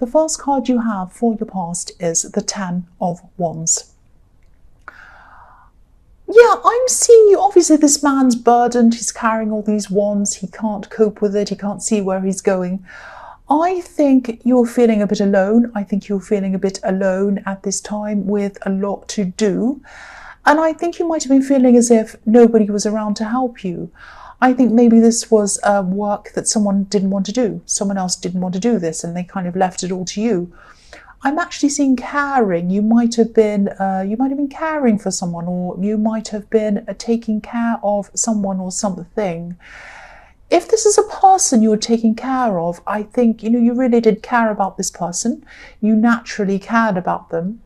The first card you have for your past is the Ten of Wands. Yeah, I'm seeing you. Obviously, this man's burdened. He's carrying all these wands. He can't cope with it. He can't see where he's going. I think you're feeling a bit alone. I think you're feeling a bit alone at this time with a lot to do. And I think you might have been feeling as if nobody was around to help you. I think maybe this was work that someone didn't want to do. Someone else didn't want to do this and they kind of left it all to you. I'm actually seeing caring. You might have been caring for someone, or you might have been taking care of someone or something. If this is a person you were taking care of, I think, you really did care about this person. You naturally cared about them.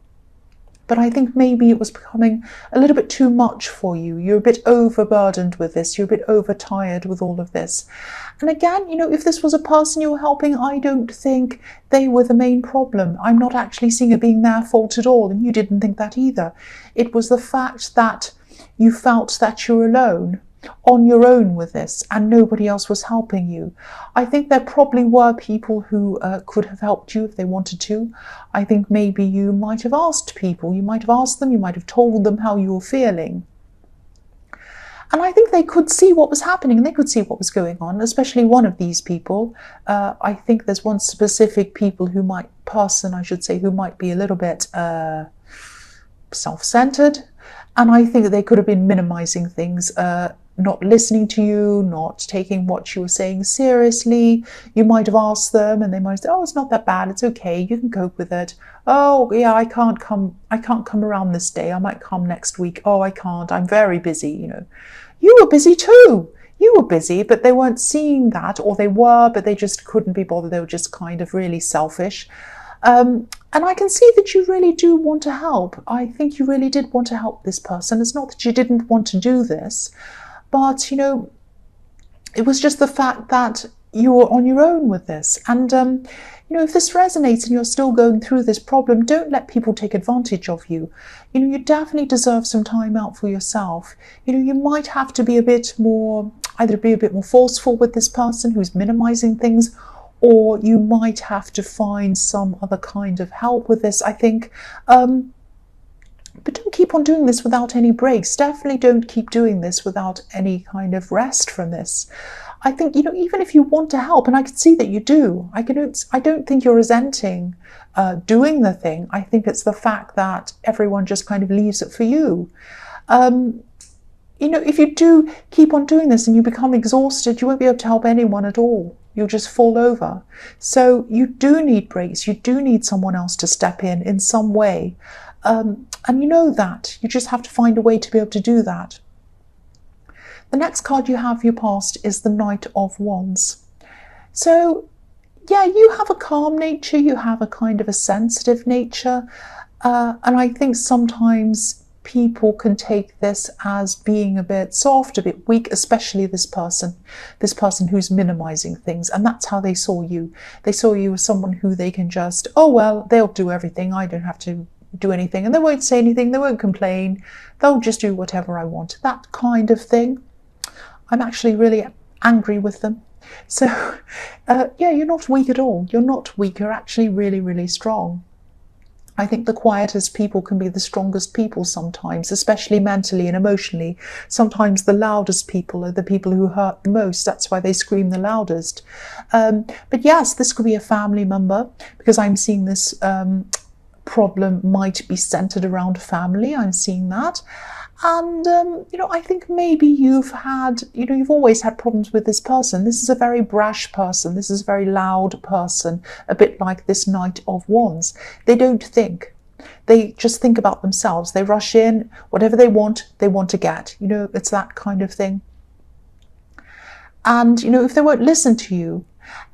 But I think maybe it was becoming a little bit too much for you. You're a bit overburdened with this. You're a bit overtired with all of this. And again, if this was a person you were helping, I don't think they were the main problem. I'm not actually seeing it being their fault at all. And you didn't think that either. It was the fact that you felt that you're alone, on your own with this, and nobody else was helping you. I think there probably were people who could have helped you if they wanted to. I think maybe you might have asked people, you might have asked them, you might have told them how you were feeling. And I think they could see what was happening and they could see what was going on, especially one of these people. I think there's one specific person who might be a little bit self-centered. And I think that they could have been minimizing things, not listening to you, not taking what you were saying seriously. You might have asked them and they might say, oh, it's not that bad, it's okay, you can cope with it. Oh yeah, I can't come around this day, I might come next week. Oh, I can't, I'm very busy. You were busy too. You were busy, but they weren't seeing that, or they were, but they just couldn't be bothered. They were just kind of really selfish. And I can see that you really do want to help. I think you really did want to help this person. It's not that you didn't want to do this, but, it was just the fact that you were on your own with this. And, if this resonates and you're still going through this problem, don't let people take advantage of you. You definitely deserve some time out for yourself. You might have to be either be a bit more forceful with this person who's minimizing things, or you might have to find some other kind of help with this, I think. But don't keep on doing this without any breaks. Definitely don't keep doing this without any kind of rest from this. I think, even if you want to help, and I can see that you do, I don't think you're resenting doing the thing. I think it's the fact that everyone just kind of leaves it for you. If you do keep on doing this and you become exhausted, you won't be able to help anyone at all. You'll just fall over. So you do need breaks. You do need someone else to step in some way. And you know that. You just have to find a way to be able to do that. The next card you have for your past is the Knight of Wands. So, yeah, you have a calm nature. You have a kind of a sensitive nature. And I think sometimes people can take this as being a bit soft, a bit weak, especially this person who's minimizing things. And that's how they saw you. They saw you as someone who they can just, oh, well, they'll do everything. I don't have to do anything. And they won't say anything. They won't complain. They'll just do whatever I want. That kind of thing. I'm actually really angry with them. So, yeah, you're not weak at all. You're not weak. You're actually really, really strong. I think the quietest people can be the strongest people sometimes, especially mentally and emotionally. Sometimes the loudest people are the people who hurt the most. That's why they scream the loudest. But yes, this could be a family member, because I'm seeing this problem might be centered around family. I'm seeing that. And, I think maybe you've always had problems with this person. This is a very brash person. This is a very loud person, a bit like this Knight of Wands. They don't think. They just think about themselves. They rush in, whatever they want to get. It's that kind of thing. And, if they won't listen to you,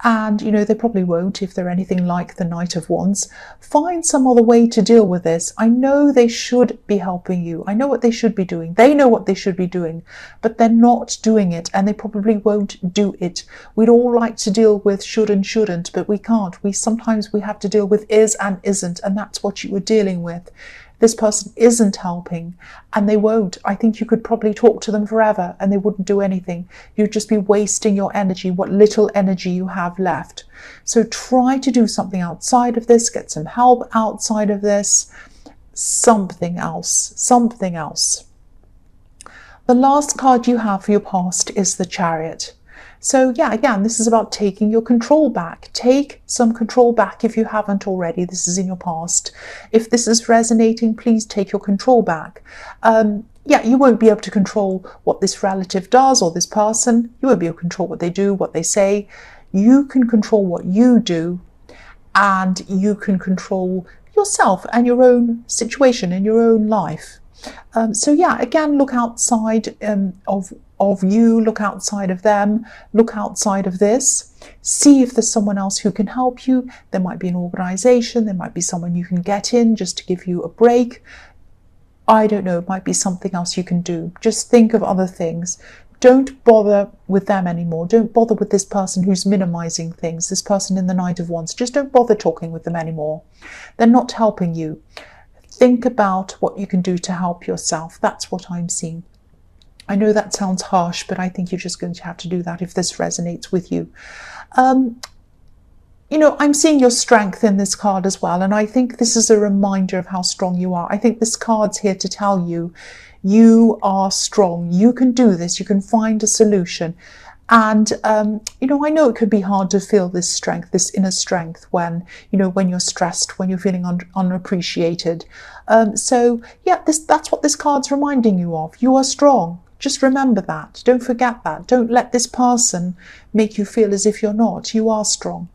and, they probably won't if they're anything like the Knight of Wands, find some other way to deal with this. I know they should be helping you. I know what they should be doing. They know what they should be doing, but they're not doing it, and they probably won't do it. We'd all like to deal with should and shouldn't, but we can't. Sometimes we have to deal with is and isn't, and that's what you were dealing with. this person isn't helping, and they won't. I think you could probably talk to them forever and they wouldn't do anything. You'd just be wasting your energy, what little energy you have left. So try to do something outside of this, get some help outside of this, something else, something else. The last card you have for your past is the Chariot. So yeah, again, this is about taking your control back. Take some control back if you haven't already. This is in your past. If this is resonating, please take your control back. Yeah, you won't be able to control what this relative does or this person. You won't be able to control what they do, what they say. You can control what you do, and you can control yourself and your own situation in your own life. So yeah, again, look outside of you, look outside of them, look outside of this. See if there's someone else who can help you. There might be an organization, there might be someone you can get in just to give you a break. I don't know, it might be something else you can do. Just think of other things. Don't bother with them anymore. Don't bother with this person who's minimizing things, this person in the Knight of Wands. Just don't bother talking with them anymore. They're not helping you. Think about what you can do to help yourself. That's what I'm seeing. I know that sounds harsh, but I think you're just going to have to do that if this resonates with you. You know, I'm seeing your strength in this card as well, and I think this is a reminder of how strong you are. I think this card's here to tell you, you are strong. You can do this. You can find a solution. And, you know, I know it could be hard to feel this strength, this inner strength when, you know, when you're stressed, when you're feeling unappreciated. So, yeah, that's what this card's reminding you of. You are strong. Just remember that. Don't forget that. Don't let this person make you feel as if you're not. You are strong.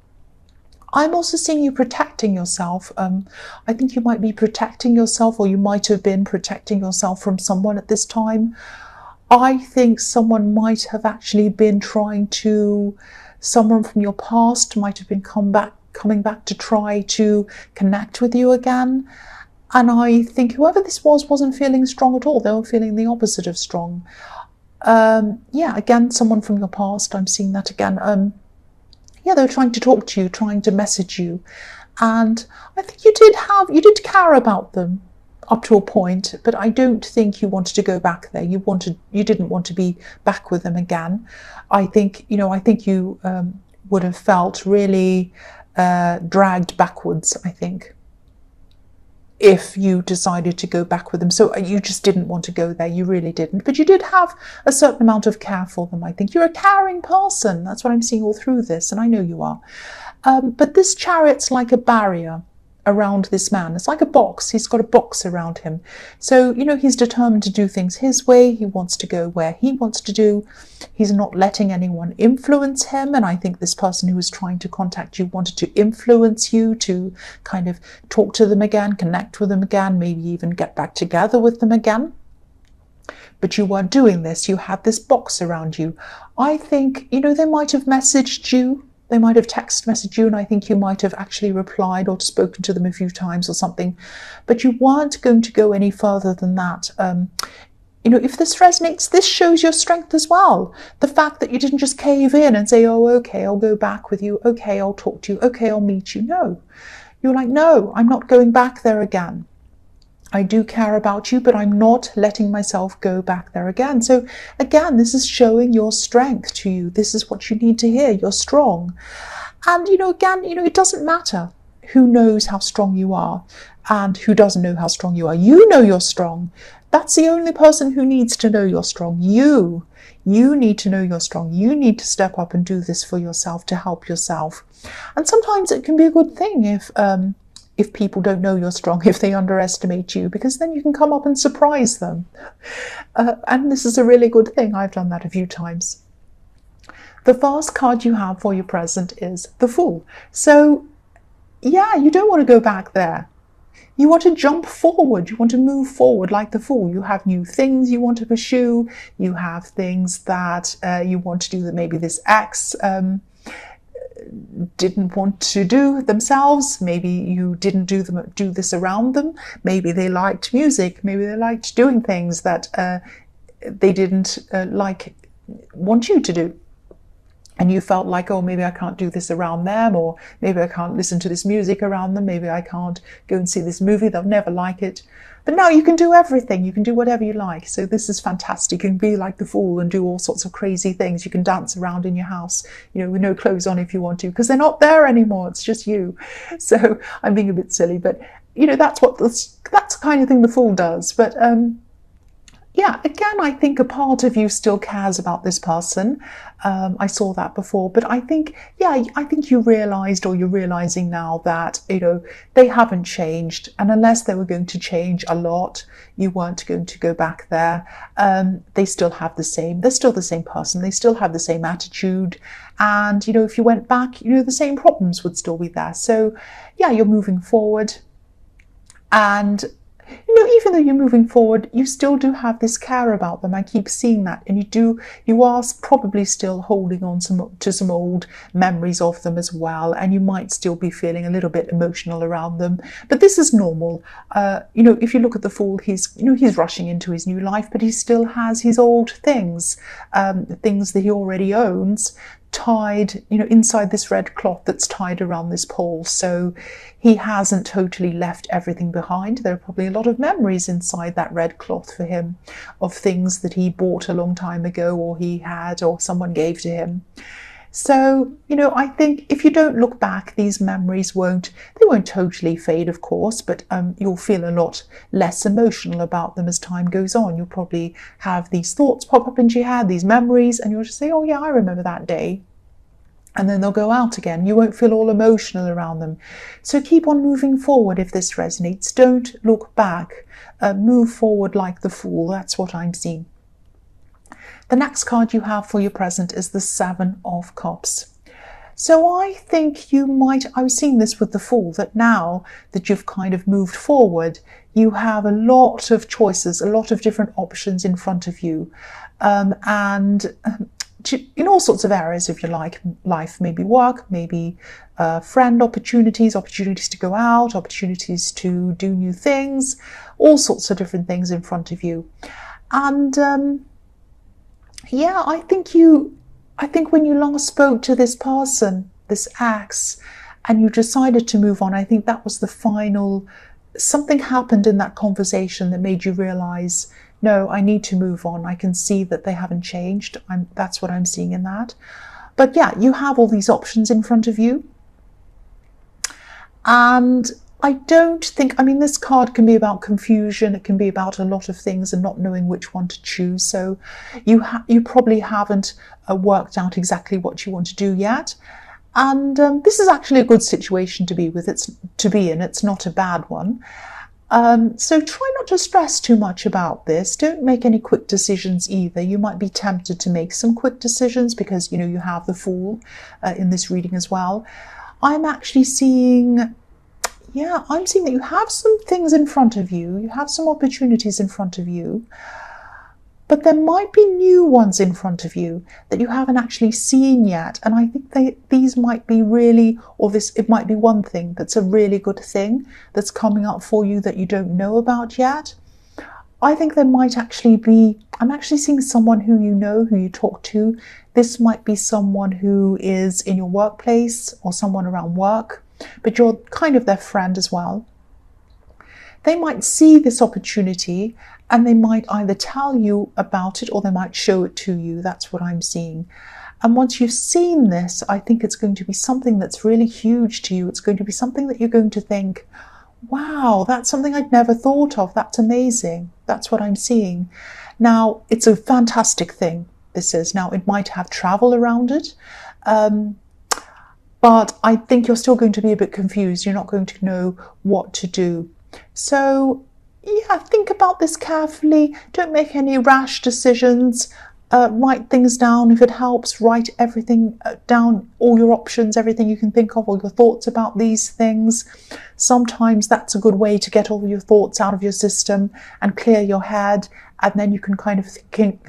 I'm also seeing you protecting yourself. I think you might be protecting yourself, or you might have been protecting yourself from someone at this time. I think someone might have actually been someone from your past might have been coming back to try to connect with you again. And I think whoever this wasn't feeling strong at all. They were feeling the opposite of strong. Yeah, again, someone from your past. I'm seeing that again. Yeah, they were trying to talk to you, trying to message you. And I think you did care about them up to a point, but I don't think you wanted to go back there. You didn't want to be back with them again. I think you would have felt really dragged backwards, I think, if you decided to go back with them. So you just didn't want to go there. You really didn't. But you did have a certain amount of care for them, I think. You're a caring person. That's what I'm seeing all through this, and I know you are. But this Chariot's like a barrier around this man. It's like a box. He's got a box around him. So, you know, he's determined to do things his way. He wants to go where he wants to do. He's not letting anyone influence him. And I think this person who was trying to contact you wanted to influence you to kind of talk to them again, connect with them again, maybe even get back together with them again. But you weren't doing this. You had this box around you. I think, you know, they might have messaged you. They might have text messaged you, and I think you might have actually replied or spoken to them a few times or something. But you weren't going to go any further than that. You know, if this resonates, this shows your strength as well. The fact that you didn't just cave in and say, oh, okay, I'll go back with you. Okay, I'll talk to you. Okay, I'll meet you. No. You're like, no, I'm not going back there again. I do care about you, but I'm not letting myself go back there again. So again, this is showing your strength to you. This is what you need to hear. You're strong. And, you know, again, you know, it doesn't matter who knows how strong you are and who doesn't know how strong you are. You know you're strong. That's the only person who needs to know you're strong. You need to know you're strong. You need to step up and do this for yourself, to help yourself. And sometimes it can be a good thing if people don't know you're strong, if they underestimate you, because then you can come up and surprise them. And this is a really good thing. I've done that a few times. The first card you have for your present is the Fool. So, yeah, you don't want to go back there. You want to jump forward. You want to move forward like the Fool. You have new things you want to pursue. You have things that you want to do that maybe this ex didn't want to do themselves. Maybe you didn't do this around them. Maybe they liked music. Maybe they liked doing things that they didn't want you to do. and you felt like, oh, maybe I can't do this around them, or maybe I can't listen to this music around them, maybe I can't go and see this movie, they'll never like it. But now you can do everything, you can do whatever you like. So this is fantastic. You can be like the fool and do all sorts of crazy things. You can dance around in your house, with no clothes on if you want to, because they're not there anymore, it's just you. So I'm being a bit silly, but that's the kind of thing the fool does. But yeah, again, I think a part of you still cares about this person. I saw that before, but I think you realised, or you're realising now, that, they haven't changed. And unless they were going to change a lot, you weren't going to go back there. They're still the same person. They still have the same attitude. And, if you went back, the same problems would still be there. So, yeah, you're moving forward. And even though you're moving forward, you still do have this care about them. I keep seeing that. And you are probably still holding on to some old memories of them as well. And you might still be feeling a little bit emotional around them. But this is normal. If you look at the fool, he's rushing into his new life, but he still has his old things, things that he already owns, tied, inside this red cloth that's tied around this pole. So he hasn't totally left everything behind. There are probably a lot of memories inside that red cloth for him of things that he bought a long time ago, or he had, or someone gave to him. So, I think if you don't look back, these memories won't totally fade, of course, but you'll feel a lot less emotional about them as time goes on. You'll probably have these thoughts pop up into your head, these memories, and you'll just say, oh yeah, I remember that day. And then they'll go out again. You won't feel all emotional around them. So keep on moving forward if this resonates. Don't look back. Move forward like the fool. That's what I'm seeing. The next card you have for your present is the Seven of Cups. So I think I was seeing this with the Fool, that now that you've kind of moved forward, you have a lot of choices, a lot of different options in front of you. And in all sorts of areas of your life, maybe work, maybe friend opportunities to go out, opportunities to do new things, all sorts of different things in front of you. And yeah, I think when you last spoke to this person, this ex, and you decided to move on, I think that was the final, something happened in that conversation that made you realise, no, I need to move on. I can see that they haven't changed. That's what I'm seeing in that. But yeah, you have all these options in front of you. And I don't think, this card can be about confusion. It can be about a lot of things and not knowing which one to choose. So you probably haven't worked out exactly what you want to do yet. And this is actually a good situation to be in. It's not a bad one. So try not to stress too much about this. Don't make any quick decisions either. You might be tempted to make some quick decisions because, you have the Fool in this reading as well. I'm actually seeing... yeah, I'm seeing that you have some things in front of you. You have some opportunities in front of you. But there might be new ones in front of you that you haven't actually seen yet. And I think these might be really, it might be one thing that's a really good thing that's coming up for you that you don't know about yet. I think there might actually be, I'm actually seeing someone who who you talk to. This might be someone who is in your workplace or someone around work, but you're kind of their friend as well. They might see this opportunity and they might either tell you about it or they might show it to you. That's what I'm seeing. And once you've seen this, I think it's going to be something that's really huge to you. It's going to be something that you're going to think, wow, that's something I'd never thought of. That's amazing. That's what I'm seeing. Now, it's a fantastic thing, this is. Now, it might have travel around it, but I think you're still going to be a bit confused. You're not going to know what to do. So, yeah, think about this carefully. Don't make any rash decisions. Write things down if it helps. Write everything down, all your options, everything you can think of, all your thoughts about these things. Sometimes that's a good way to get all your thoughts out of your system and clear your head, and then you can kind of think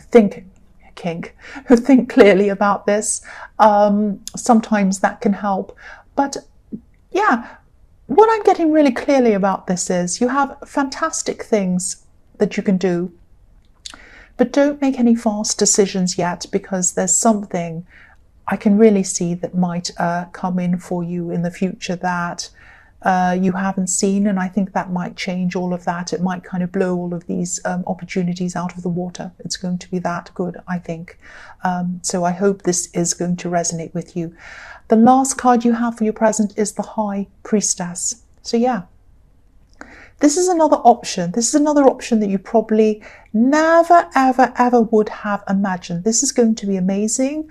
clearly about this. Sometimes that can help. But yeah, what I'm getting really clearly about this is you have fantastic things that you can do. But don't make any fast decisions yet, because there's something, I can really see that might come in for you in the future that you haven't seen, and I think that might change all of that. It might kind of blow all of these opportunities out of the water. It's going to be that good, I think. So I hope this is going to resonate with you. The last card you have for your present is the High Priestess. So yeah, this is another option. This is another option that you probably never, ever, ever would have imagined. This is going to be amazing.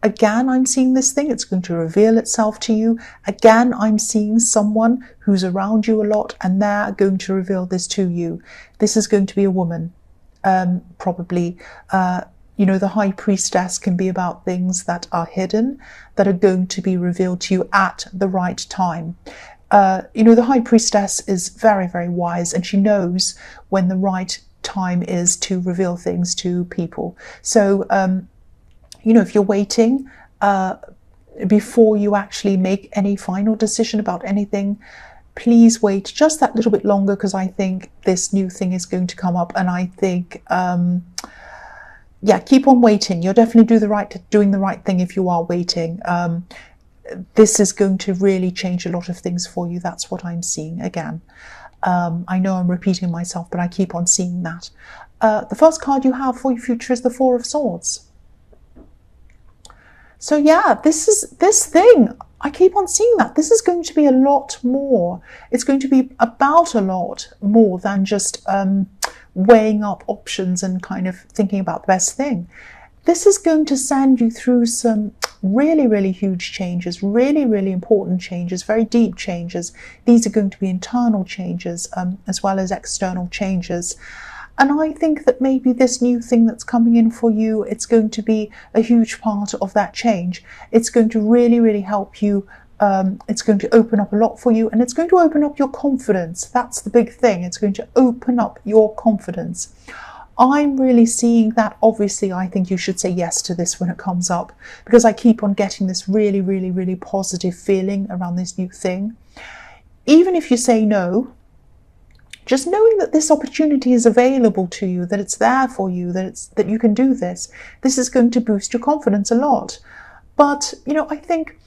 Again, I'm seeing this thing. It's going to reveal itself to you. Again, I'm seeing someone who's around you a lot, and they're going to reveal this to you. This is going to be a woman, probably. You know, the High Priestess can be about things that are hidden, that are going to be revealed to you at the right time. You know, the High Priestess is very, very wise, and she knows when the right time is to reveal things to people. So, you know, if you're waiting before you actually make any final decision about anything, please wait just that little bit longer, because I think this new thing is going to come up, and I think, yeah, keep on waiting. You're definitely doing the right thing if you are waiting. This is going to really change a lot of things for you. That's what I'm seeing again. I know I'm repeating myself, but I keep on seeing that. The first card you have for your future is the Four of Swords. So yeah, this thing, I keep on seeing that. This is going to be a lot more. It's going to be about a lot more than just weighing up options and kind of thinking about the best thing. This is going to send you through some really, really huge changes, really, really important changes, very deep changes. These are going to be internal changes as well as external changes. And I think that maybe this new thing that's coming in for you, it's going to be a huge part of that change. It's going to really, really help you. It's going to open up a lot for you, and it's going to open up your confidence. That's the big thing. It's going to open up your confidence. I'm really seeing that. Obviously, I think you should say yes to this when it comes up, because I keep on getting this really, really, really positive feeling around this new thing. Even if you say no, just knowing that this opportunity is available to you, that it's there for you, that you can do this is going to boost your confidence a lot. But, you know, I think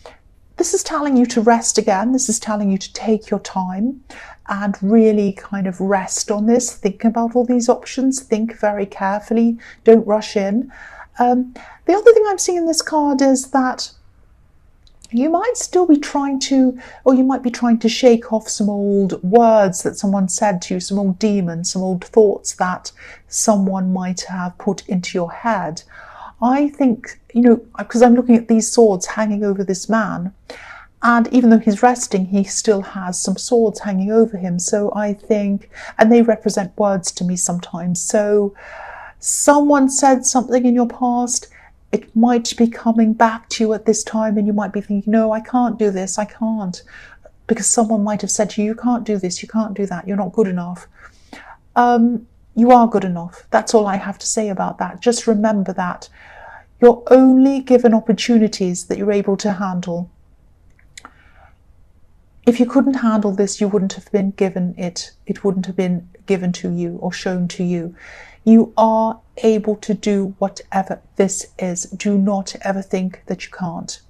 this is telling you to rest again. This is telling you to take your time and really kind of rest on this. Think about all these options. Think very carefully. Don't rush in. The other thing I'm seeing in this card is that you might still be trying to, or you might be trying to shake off some old words that someone said to you, some old demons, some old thoughts that someone might have put into your head. I think, you know, because I'm looking at these swords hanging over this man, and even though he's resting, he still has some swords hanging over him. So I think, and they represent words to me sometimes. So someone said something in your past, it might be coming back to you at this time, and you might be thinking, no, I can't do this, I can't. Because someone might have said to you, you can't do this, you can't do that, you're not good enough. You are good enough. That's all I have to say about that. Just remember that. You're only given opportunities that you're able to handle. If you couldn't handle this, you wouldn't have been given it. It wouldn't have been given to you or shown to you. You are able to do whatever this is. Do not ever think that you can't.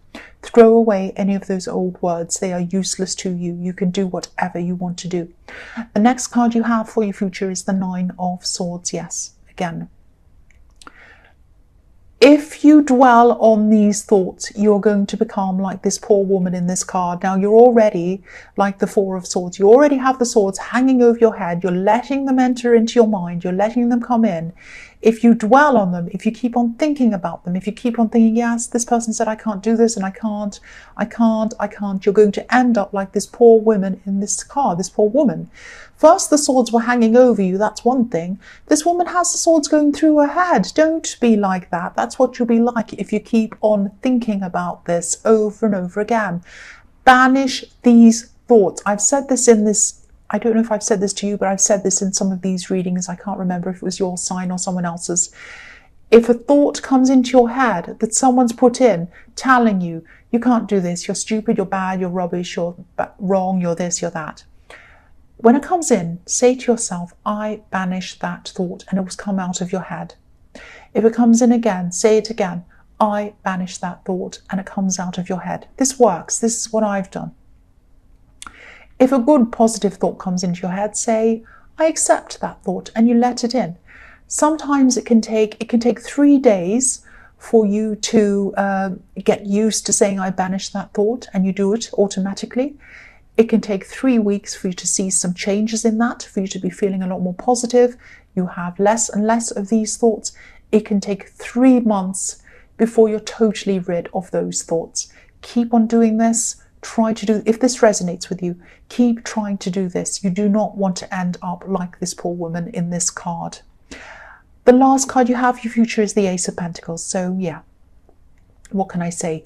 Throw away any of those old words. They are useless to you. You can do whatever you want to do. The next card you have for your future is the Nine of Swords. Yes, again. If you dwell on these thoughts, you're going to become like this poor woman in this card. Now, you're already like the Four of Swords. You already have the swords hanging over your head. You're letting them enter into your mind. You're letting them come in. If you dwell on them, if you keep on thinking about them, if you keep on thinking, yes, this person said I can't do this and I can't, you're going to end up like this poor woman in this card, this poor woman. First, the swords were hanging over you. That's one thing. This woman has the swords going through her head. Don't be like that. That's what you'll be like if you keep on thinking about this over and over again. Banish these thoughts. I've said this in this, I don't know if I've said this to you, but I've said this in some of these readings. I can't remember if it was your sign or someone else's. If a thought comes into your head that someone's put in, telling you, you can't do this, you're stupid, you're bad, you're rubbish, you're wrong, you're this, you're that. When it comes in, say to yourself, I banish that thought, and it will come out of your head. If it comes in again, say it again. I banish that thought, and it comes out of your head. This works. This is what I've done. If a good positive thought comes into your head, say, I accept that thought, and you let it in. Sometimes it can take 3 days for you to get used to saying, I banish that thought, and you do it automatically. It can take 3 weeks for you to see some changes in that, for you to be feeling a lot more positive. You have less and less of these thoughts. It can take 3 months before you're totally rid of those thoughts. Keep on doing this. Try to do, if this resonates with you, keep trying to do this. You do not want to end up like this poor woman in this card. The last card you have, your future, is the Ace of Pentacles. So yeah, what can I say?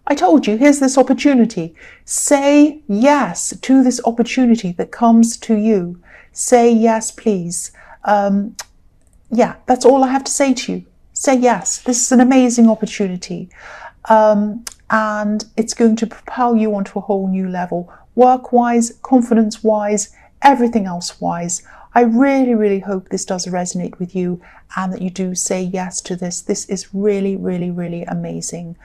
I told you, here's this opportunity. Say yes to this opportunity that comes to you. Say yes, please. Yeah, that's all I have to say to you. Say yes. This is an amazing opportunity. And it's going to propel you onto a whole new level. Work-wise, confidence-wise, everything else-wise. I really, really hope this does resonate with you and that you do say yes to this. This is really, really, really amazing.